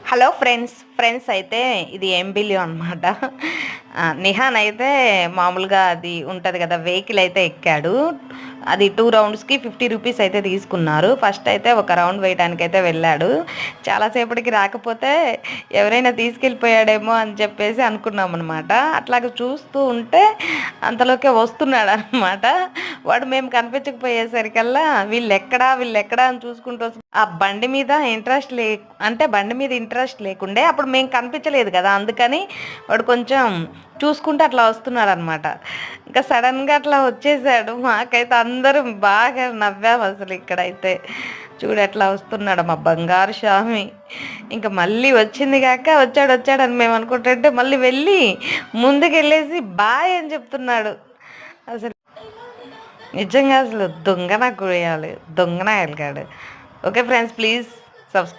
Hello friends అయితే ఇది ఎంబిలియో అనమాట. నిహాన్ అయితే మామూలుగా అది ఉంటుంది కదా వెహికల్ అయితే ఎక్కాడు. అది 2 రౌండ్స్కి 50 రూపీస్ అయితే తీసుకున్నారు. ఫస్ట్ అయితే ఒక రౌండ్ వేయడానికి అయితే వెళ్ళాడు. చాలాసేపటికి రాకపోతే ఎవరైనా తీసుకెళ్ళిపోయాడేమో అని చెప్పేసి అనుకున్నాం అనమాట. అట్లాగే చూస్తూ ఉంటే అంతలోకే వస్తున్నాడు అనమాట. వాడు మేము కనిపించకపోయేసరికల్లా వీళ్ళెక్కడా అని చూసుకుంటూ ఆ బండి మీద ఇంట్రెస్ట్ లేకుండే అప్పుడు మేము కనిపించలేదు కదా, అందుకని వాడు కొంచెం చూసుకుంటే అట్లా వస్తున్నాడు అనమాట. ఇంకా సడన్గా అట్లా వచ్చేసాడు. మాకైతే అందరం బాగా నవ్వాము అసలు. ఇక్కడైతే చూడు ఎట్లా వస్తున్నాడు మా బంగారు స్వామి. ఇంకా మళ్ళీ వచ్చింది కాక వచ్చాడని మేము అనుకుంటుంటే మళ్ళీ వెళ్ళి ముందుకెళ్ళేసి బాయ్ అని చెప్తున్నాడు. అసలు నిజంగా అసలు దొంగన కొయ్యాలి, దొంగన వెళ్ళాడు. Okay friends, please subscribe.